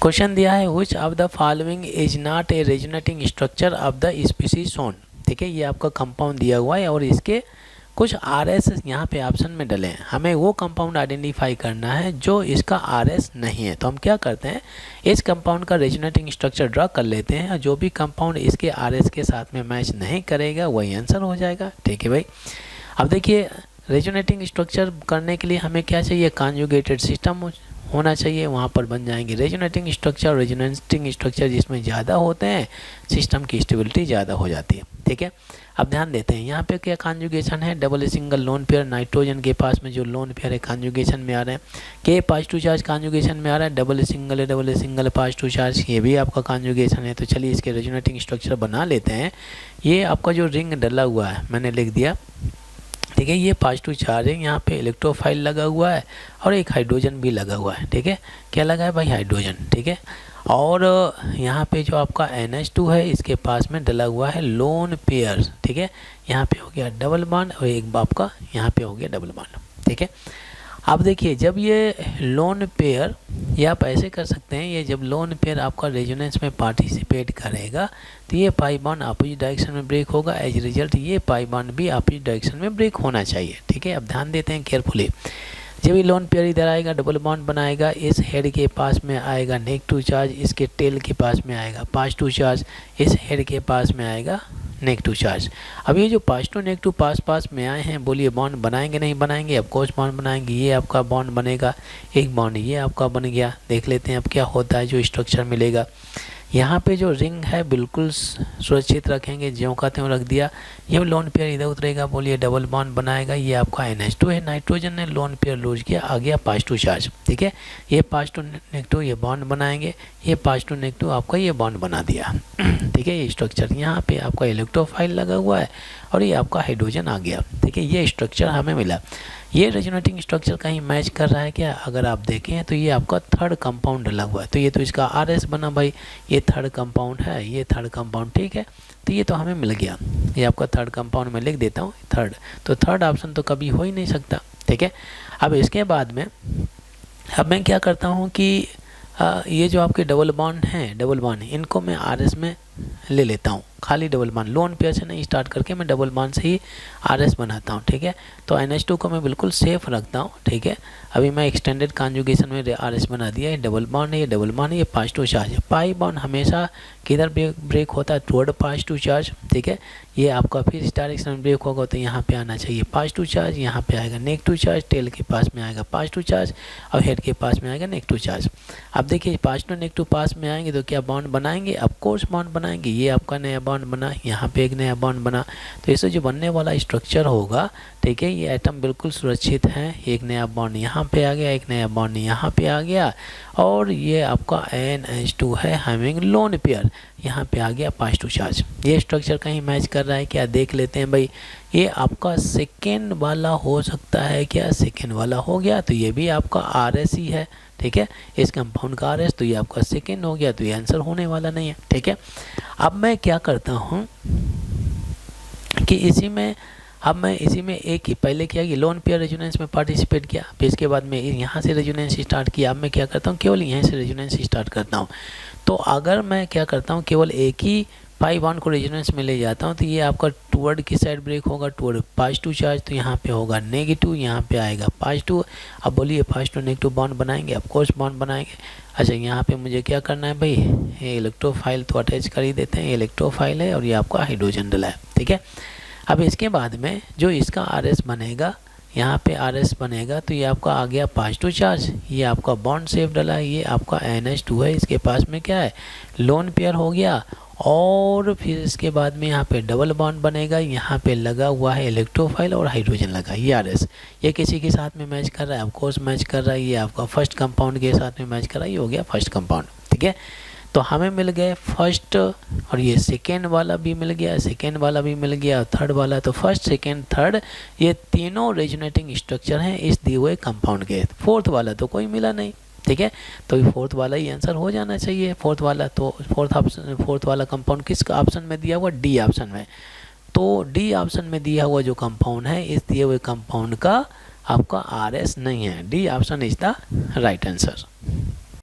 Question दिया है which of the following is not a resonating structure of the species shown. ठीक है, ये आपका कंपाउंड दिया हुआ है और इसके कुछ आर एस यहाँ पे ऑप्शन में डले हैं। हमें वो कंपाउंड आइडेंटिफाई करना है जो इसका आर एस नहीं है। तो हम क्या करते हैं, इस कंपाउंड का रेजोनेटिंग स्ट्रक्चर ड्रा कर लेते हैं और जो भी कंपाउंड इसके आर एस के साथ में मैच नहीं करेगा वही आंसर हो जाएगा। ठीक है भाई, अब देखिए रेजोनेटिंग स्ट्रक्चर करने के लिए हमें क्या चाहिए, कॉन्जुगेटेड सिस्टम होना चाहिए, वहाँ पर बन जाएंगे रेजोनेटिंग स्ट्रक्चर। रेजोनेटिंग स्ट्रक्चर जिसमें ज़्यादा होते हैं सिस्टम की स्टेबिलिटी ज़्यादा हो जाती है। ठीक है, अब ध्यान देते हैं यहाँ पे क्या कॉन्जुगेशन है, double single lone pair, nitrogen के पास में जो लोन पेयर है कॉन्जुगेशन में आ रहे हैं, के पॉजिटिव चार्ज कॉन्जुगेशन में आ रहा है, डबल सिंगल पॉजिटिव चार्ज ये भी आपका कॉन्जुगेशन है। तो चलिए इसके रेजोनेटिंग स्ट्रक्चर बना लेते हैं। ये आपका जो रिंग डला हुआ है मैंने लिख दिया। ठीक है, ये पॉजिटिव चार्ज है, यहाँ पे इलेक्ट्रोफाइल लगा हुआ है और एक हाइड्रोजन भी लगा हुआ है। ठीक है, क्या लगा है भाई, हाइड्रोजन। ठीक है, और यहाँ पे जो आपका NH2 है इसके पास में डला हुआ है लोन पेयर। ठीक है, यहाँ पे हो गया डबल बॉन्ड और एक आपका यहाँ पे हो गया डबल बॉन्ड। ठीक है, अब देखिए जब ये लोन पेयर, ये आप ऐसे कर सकते हैं, ये जब लोन पेयर आपका रेजोनेंस में पार्टिसिपेट करेगा तो ये पाई बॉन्ड अपोजिट डायरेक्शन में ब्रेक होगा। एज रिजल्ट ये पाई बॉन्ड भी अपोजिट डायरेक्शन में ब्रेक होना चाहिए। ठीक है, अब ध्यान देते हैं केयरफुली। जब ये लोन पेयर इधर आएगा डबल बॉन्ड बनाएगा, इस हेड के पास में आएगा नेगेटिव चार्ज, इसके टेल के पास में आएगा पॉजिटिव चार्ज, इस हेड के पास में आएगा नेगेटिव चार्ज। अब ये जो पॉजिटिव नेगेटिव पास में आए हैं, बोलिए बॉन्ड बनाएंगे नहीं बनाएंगे, अब कोच बॉन्ड बनाएंगे, ये आपका बॉन्ड बनेगा, एक बॉन्ड ये आपका बन गया। देख लेते हैं अब क्या होता है, जो स्ट्रक्चर मिलेगा। यहाँ पे जो रिंग है बिल्कुल सुरक्षित रखेंगे, ज्यों का त्यों रख दिया। ये लोन पेयर इधर उतरेगा, बोलिए डबल बॉन्ड बनाएगा, ये आपका NH2 है, नाइट्रोजन ने लोन पेयर लूज किया, आ गया पॉजिटिव चार्ज। ठीक है, ये पॉजिटिव नेगेटिव ये बॉन्ड बनाएंगे, ये पॉजिटिव नेगेटिव आपका ये बॉन्ड बना दिया। ठीक है, ये स्ट्रक्चर यहाँ पे आपका इलेक्ट्रोफाइल लगा हुआ है और ये आपका हाइड्रोजन आ गया। ठीक है, ये स्ट्रक्चर हमें मिला। ये रेजोनेटिंग स्ट्रक्चर कहीं मैच कर रहा है क्या, अगर आप देखें तो ये आपका थर्ड कंपाउंड डला हुआ है, तो ये तो इसका RS बना भाई, ये थर्ड कंपाउंड है, ये थर्ड कंपाउंड। ठीक है, तो ये तो हमें मिल गया, ये आपका थर्ड कंपाउंड में लिख देता हूँ थर्ड। तो थर्ड ऑप्शन तो कभी हो ही नहीं सकता। ठीक है, अब इसके बाद में अब मैं क्या करता हूँ कि ये जो आपके डबल बॉन्ड हैं, डबल बॉन्ड इनको मैं RS में ले लेता हूँ, खाली डबल बॉन्ड, लोन पेयर से नहीं स्टार्ट करके मैं डबल बॉन्ड से ही RS बनाता हूँ। ठीक है, तो NH2 को मैं बिल्कुल सेफ रखता हूँ। ठीक है, अभी मैं एक्सटेंडेड कॉन्जुगेशन में RS बना दिया, ये डबल बॉन्ड है, ये डबल बॉन्ड है, ये पॉजिटिव चार्ज है। पाई बॉन्ड हमेशा किधर ब्रेक होता है, टुवर्ड पॉजिटिव चार्ज। ठीक है, ये आपका फिर इस डायरेक्शन में ब्रेक होगा तो यहाँ पे आना चाहिए पॉजिटिव चार्ज, यहाँ पे आएगा नेगेटिव चार्ज, टेल के पास में आएगा पॉजिटिव चार्ज और हेड के पास में आएगा नेगेटिव चार्ज। अब देखिए पॉजिटिव नेगेटिव पास में आएंगे तो क्या बॉन्ड बनाएंगे, ऑफ कोर्स बॉन्ड बनाएंगे। ये आपका नया बॉन्ड बना, यहाँ पे एक नया बॉन्ड बना, तो इससे जो बनने वाला स्ट्रक्चर होगा, ठीक है, ये एटम बिल्कुल सुरक्षित है। एक नया बॉन्ड यहाँ पे आ गया, एक नया बॉन्ड यहाँ पे आ गया और ये आपका NH2 है हैविंग लोन पेयर, यहाँ पे आ गया पॉजिटिव चार्ज। ये स्ट्रक्चर कहीं मैच कर रहा है क्या, देख लेते हैं भाई। ये आपका सेकेंड वाला हो सकता है क्या, सेकेंड वाला हो गया तो ये भी आपका RS ही है। ठीक है, इस कंपाउंड का RS, तो ये आपका सेकेंड हो गया, तो ये आंसर होने वाला नहीं है। ठीक है, अब मैं क्या करता हूँ कि इसी में एक ही पहले क्या कि लोन पेयर रेजोनेंस में पार्टिसिपेट किया, फिर इसके बाद में यहाँ से रेजोनेंस स्टार्ट किया। अब मैं क्या करता हूँ, केवल यहाँ से रेजोनेंस स्टार्ट करता हूँ। तो अगर मैं क्या करता हूँ, केवल एक ही पाई बॉन्ड को रेजोनेंस में ले जाता हूँ तो ये आपका टुवर्ड की साइड ब्रेक होगा, टुवर्ड पॉजिटिव चार्ज, तो यहाँ पे होगा नेगेटिव, यहाँ पे आएगा पॉजिटिव। अब बोलिए पॉजिटिव नेगेटिव बॉन्ड बनाएंगे, ऑफ कोर्स बॉन्ड बनाएंगे। अच्छा, यहाँ पे मुझे क्या करना है भाई, ये इलेक्ट्रोफाइल तो अटैच कर ही देते हैं, ये इलेक्ट्रोफाइल है और ये आपका हाइड्रोजन डला है। ठीक है, अब इसके बाद में जो इसका RS बनेगा, यहाँ पे RS बनेगा तो ये आपका आ गया पॉजिटिव चार्ज, ये आपका बॉन्ड सेफ डला है, ये आपका NH2 है, इसके पास में क्या है, लोन पेयर हो गया। और फिर इसके बाद में यहाँ पे डबल बॉन्ड बनेगा, यहाँ पे लगा हुआ है इलेक्ट्रोफाइल और हाइड्रोजन लगा, ये RS। ये किसी के साथ में मैच कर रहा है, ऑफ कोर्स मैच कर रहा है, ये आपका फर्स्ट कंपाउंड के साथ में मैच कर रहा है, ये हो गया फर्स्ट कंपाउंड। ठीक है, तो हमें मिल गए फर्स्ट और ये सेकेंड वाला भी मिल गया, सेकेंड वाला भी मिल गया, थर्ड वाला। तो फर्स्ट सेकेंड थर्ड ये तीनों रेजोनेटिंग स्ट्रक्चर हैं इस दिए हुए कंपाउंड के। फोर्थ वाला तो कोई मिला नहीं। ठीक है, तो फोर्थ वाला ही आंसर हो जाना चाहिए, फोर्थ वाला। तो फोर्थ वाला कंपाउंड किस ऑप्शन में दिया हुआ, D ऑप्शन में। तो D ऑप्शन में दिया हुआ जो कंपाउंड है, इस दिए हुए कंपाउंड का आपका RS नहीं है। D option is the right answer.